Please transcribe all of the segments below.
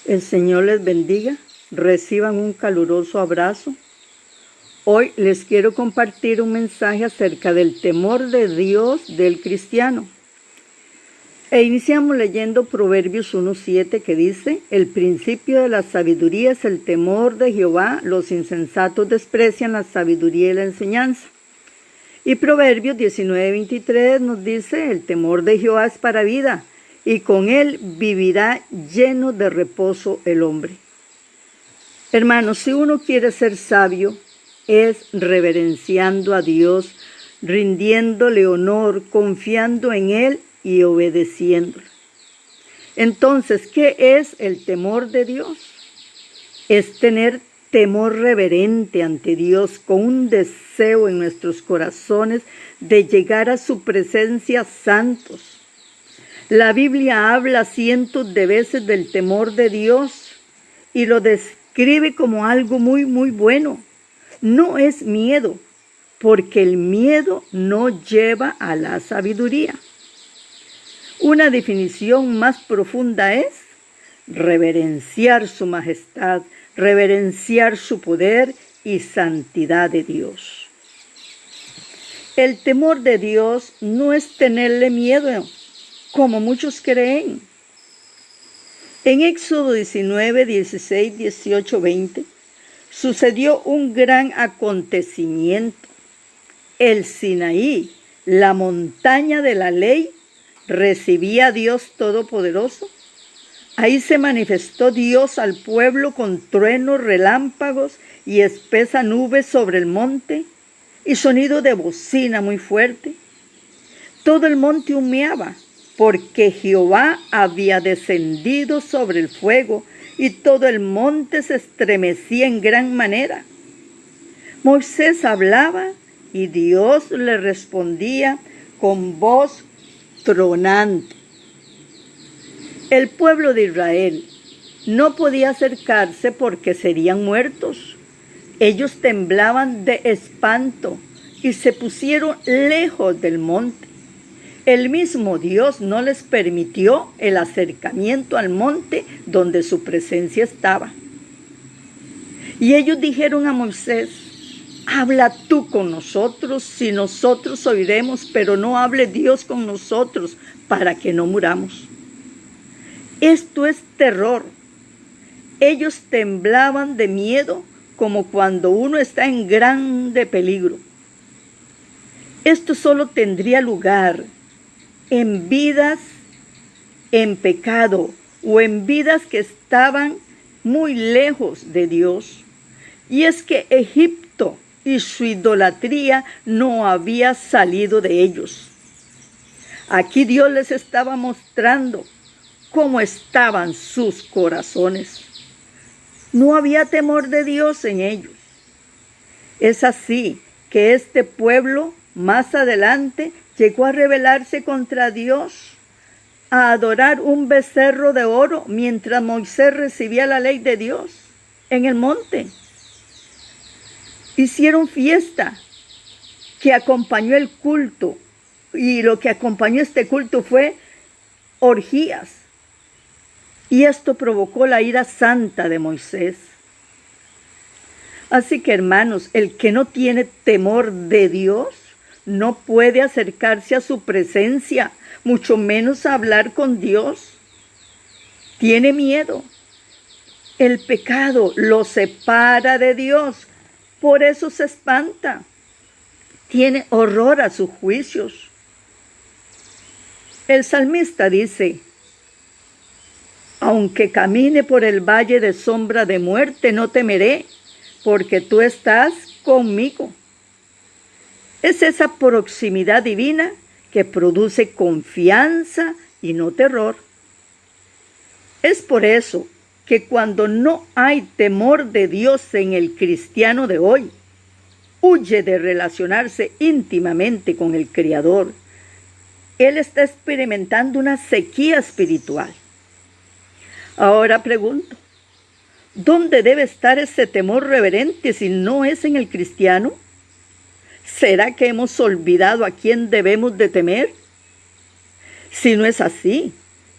El Señor les bendiga, reciban un caluroso abrazo. Hoy les quiero compartir un mensaje acerca del temor de Dios del cristiano. Iniciamos leyendo Proverbios 1:7 que dice: el principio de la sabiduría es el temor de Jehová, los insensatos desprecian la sabiduría y la enseñanza. Y Proverbios 19:23 nos dice: el temor de Jehová es para vida, y con él vivirá lleno de reposo el hombre. Hermanos, si uno quiere ser sabio, es reverenciando a Dios, rindiéndole honor, confiando en Él y obedeciéndole. Entonces, ¿qué es el temor de Dios? Es tener temor reverente ante Dios, con un deseo en nuestros corazones de llegar a su presencia santos. La Biblia habla cientos de veces del temor de Dios y lo describe como algo muy bueno. No es miedo, porque el miedo no lleva a la sabiduría. Una definición más profunda es reverenciar su majestad, reverenciar su poder y santidad de Dios. El temor de Dios no es tenerle miedo, como muchos creen. En Éxodo 19, 16, 18, 20, sucedió un gran acontecimiento. El Sinaí, la montaña de la ley, recibía a Dios Todopoderoso. Ahí se manifestó Dios al pueblo con truenos, relámpagos y espesa nube sobre el monte y sonido de bocina muy fuerte. Todo el monte humeaba, porque Jehová había descendido sobre el fuego y todo el monte se estremecía en gran manera. Moisés hablaba y Dios le respondía con voz tronante. El pueblo de Israel no podía acercarse porque serían muertos. Ellos temblaban de espanto y se pusieron lejos del monte. El mismo Dios no les permitió el acercamiento al monte donde su presencia estaba. Y ellos dijeron a Moisés: habla tú con nosotros, si nosotros oiremos, pero no hable Dios con nosotros, para que no muramos. Esto es terror. Ellos temblaban de miedo, como cuando uno está en grande peligro. Esto solo tendría lugar en vidas en pecado o en vidas que estaban muy lejos de Dios. Y es que Egipto y su idolatría no había salido de ellos. Aquí Dios les estaba mostrando cómo estaban sus corazones. No había temor de Dios en ellos. Es así que este pueblo más adelante llegó a rebelarse contra Dios, a adorar un becerro de oro mientras Moisés recibía la ley de Dios en el monte. Hicieron fiesta que acompañó el culto, y lo que acompañó este culto fue orgías. Y esto provocó la ira santa de Moisés. Así que, hermanos, el que no tiene temor de Dios no puede acercarse a su presencia, mucho menos hablar con Dios. Tiene miedo. El pecado lo separa de Dios, por eso se espanta. Tiene horror a sus juicios. El salmista dice: aunque camine por el valle de sombra de muerte, no temeré, porque tú estás conmigo. Es esa proximidad divina que produce confianza y no terror. Es por eso que cuando no hay temor de Dios en el cristiano de hoy, huye de relacionarse íntimamente con el Creador. Él está experimentando una sequía espiritual. Ahora pregunto, ¿dónde debe estar ese temor reverente si no es en el cristiano? ¿Será que hemos olvidado a quién debemos de temer? Si no es así,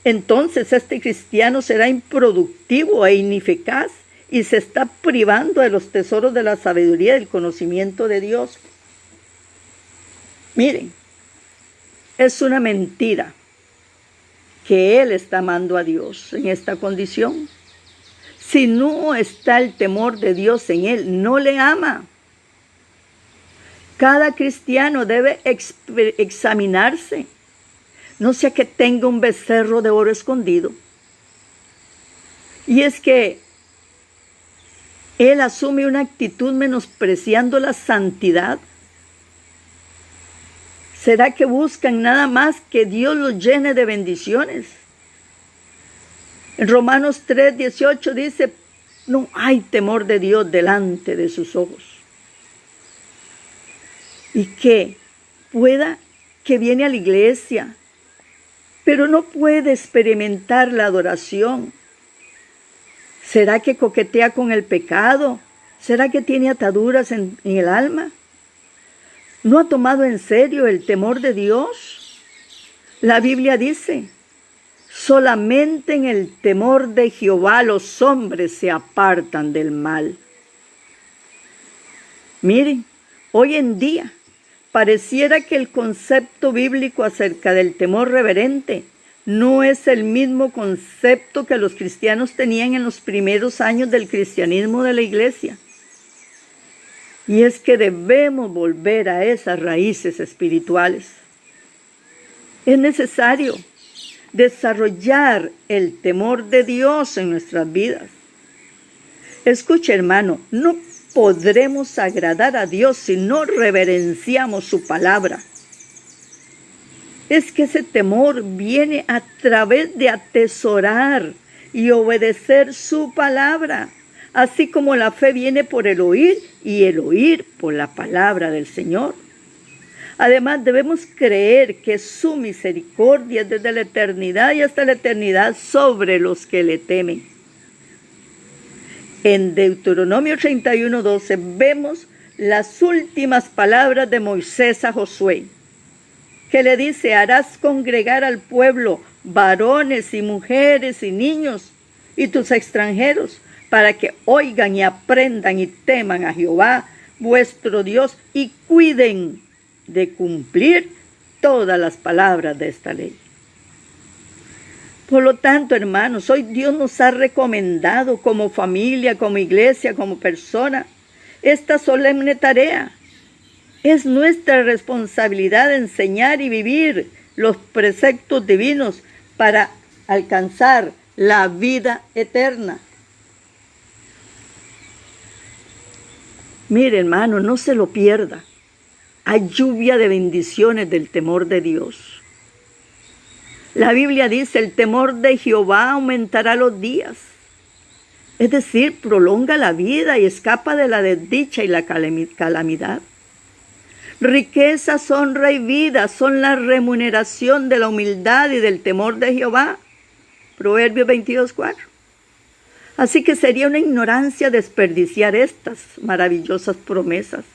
entonces este cristiano será improductivo e ineficaz y se está privando de los tesoros de la sabiduría y del conocimiento de Dios. Miren, es una mentira que él está amando a Dios en esta condición. Si no está el temor de Dios en él, no le ama. Cada cristiano debe examinarse, no sea que tenga un becerro de oro escondido. Y es que él asume una actitud menospreciando la santidad. ¿Será que buscan nada más que Dios los llene de bendiciones? En Romanos 3:18 dice, no hay temor de Dios delante de sus ojos. Y que viene a la iglesia, pero no puede experimentar la adoración. ¿Será que coquetea con el pecado? ¿Será que tiene ataduras en el alma? ¿No ha tomado en serio el temor de Dios? La Biblia dice, solamente en el temor de Jehová los hombres se apartan del mal. Miren, hoy en día pareciera que el concepto bíblico acerca del temor reverente no es el mismo concepto que los cristianos tenían en los primeros años del cristianismo de la iglesia. Y es que debemos volver a esas raíces espirituales. Es necesario desarrollar el temor de Dios en nuestras vidas. Escuche, hermano, no podremos agradar a Dios si no reverenciamos su palabra. Es que ese temor viene a través de atesorar y obedecer su palabra, así como la fe viene por el oír y el oír por la palabra del Señor. Además, debemos creer que su misericordia es desde la eternidad y hasta la eternidad sobre los que le temen. En Deuteronomio 31:12 vemos las últimas palabras de Moisés a Josué, que le dice, harás congregar al pueblo, varones y mujeres y niños, y tus extranjeros, para que oigan y aprendan y teman a Jehová, vuestro Dios, y cuiden de cumplir todas las palabras de esta ley. Por lo tanto, hermanos, hoy Dios nos ha recomendado como familia, como iglesia, como persona, esta solemne tarea. Es nuestra responsabilidad enseñar y vivir los preceptos divinos para alcanzar la vida eterna. Mire, hermano, no se lo pierda. Hay lluvia de bendiciones del temor de Dios. La Biblia dice, el temor de Jehová aumentará los días. Es decir, prolonga la vida y escapa de la desdicha y la calamidad. Riquezas, honra y vida son la remuneración de la humildad y del temor de Jehová. Proverbios 22:4. Así que sería una ignorancia desperdiciar estas maravillosas promesas.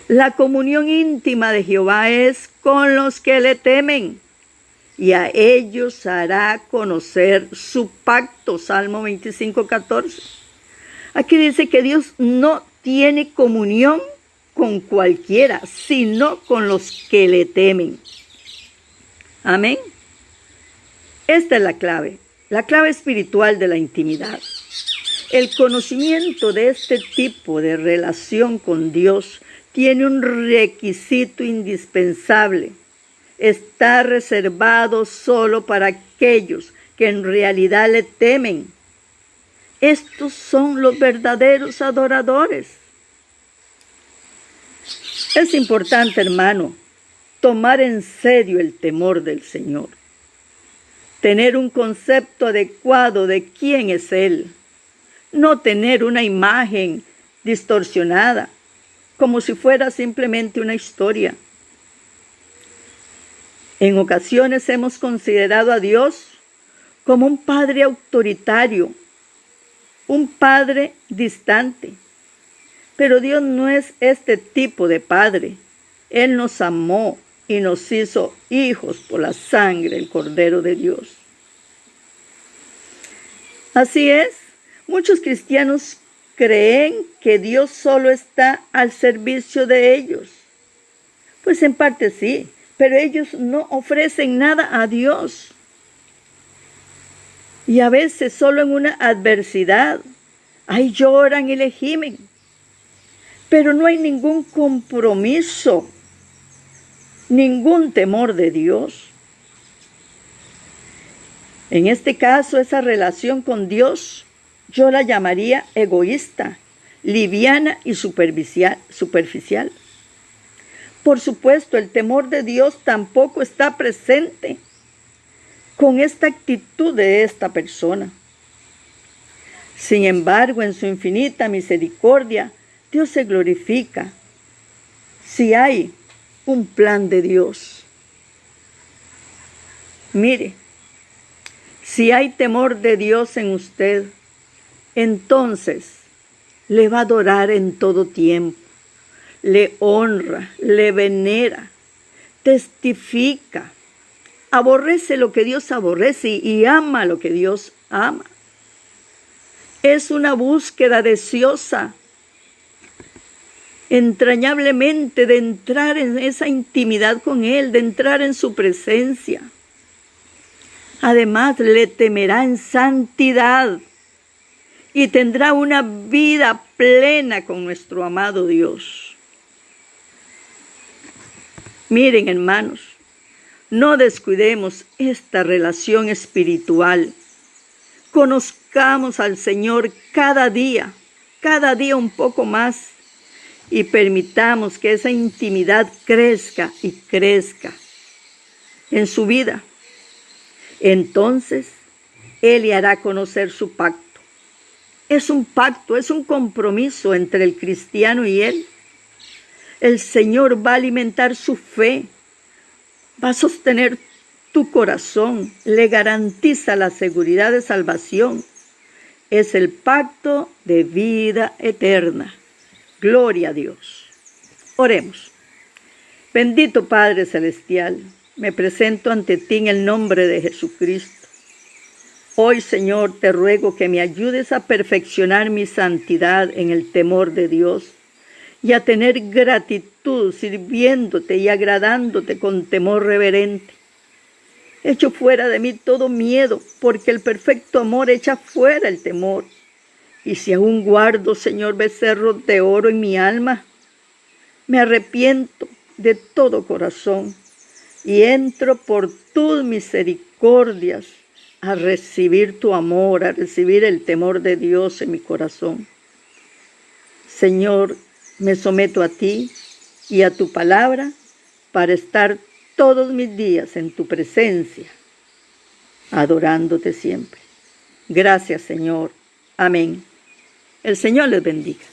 La comunión íntima de Jehová es con los que le temen, y a ellos hará conocer su pacto. Salmo 25:14. Aquí dice que Dios no tiene comunión con cualquiera, sino con los que le temen. Amén. Esta es la clave espiritual de la intimidad. El conocimiento de este tipo de relación con Dios tiene un requisito indispensable. Está reservado solo para aquellos que en realidad le temen. Estos son los verdaderos adoradores. Es importante, hermano, tomar en serio el temor del Señor. Tener un concepto adecuado de quién es Él. No tener una imagen distorsionada, como si fuera simplemente una historia. En ocasiones hemos considerado a Dios como un padre autoritario, un padre distante. Pero Dios no es este tipo de padre. Él nos amó y nos hizo hijos por la sangre del Cordero de Dios. Así es, muchos cristianos creen que Dios solo está al servicio de ellos. Pues en parte sí, pero ellos no ofrecen nada a Dios. Y a veces solo en una adversidad, ahí lloran y le gimen. Pero no hay ningún compromiso, ningún temor de Dios. En este caso, esa relación con Dios, yo la llamaría egoísta, liviana y superficial. Por supuesto, el temor de Dios tampoco está presente con esta actitud de esta persona. Sin embargo, en su infinita misericordia, Dios se glorifica si hay un plan de Dios. Mire, si hay temor de Dios en usted, entonces le va a adorar en todo tiempo, le honra, le venera, testifica, aborrece lo que Dios aborrece y ama lo que Dios ama. Es una búsqueda deseosa, entrañablemente, de entrar en esa intimidad con Él, de entrar en su presencia. Además, le temerá en santidad y tendrá una vida plena con nuestro amado Dios. Miren, hermanos, no descuidemos esta relación espiritual. Conozcamos al Señor cada día un poco más, y permitamos que esa intimidad crezca y crezca en su vida. Entonces, Él le hará conocer su pacto. Es un pacto, es un compromiso entre el cristiano y Él. El Señor va a alimentar su fe, va a sostener tu corazón, le garantiza la seguridad de salvación. Es el pacto de vida eterna. Gloria a Dios. Oremos. Bendito Padre Celestial, me presento ante ti en el nombre de Jesucristo. Hoy, Señor, te ruego que me ayudes a perfeccionar mi santidad en el temor de Dios y a tener gratitud sirviéndote y agradándote con temor reverente. Echo fuera de mí todo miedo, porque el perfecto amor echa fuera el temor. Y si aún guardo, Señor, becerros de oro en mi alma, me arrepiento de todo corazón y entro por tus misericordias a recibir tu amor, a recibir el temor de Dios en mi corazón. Señor, me someto a ti y a tu palabra para estar todos mis días en tu presencia, adorándote siempre. Gracias, Señor. Amén. El Señor les bendiga.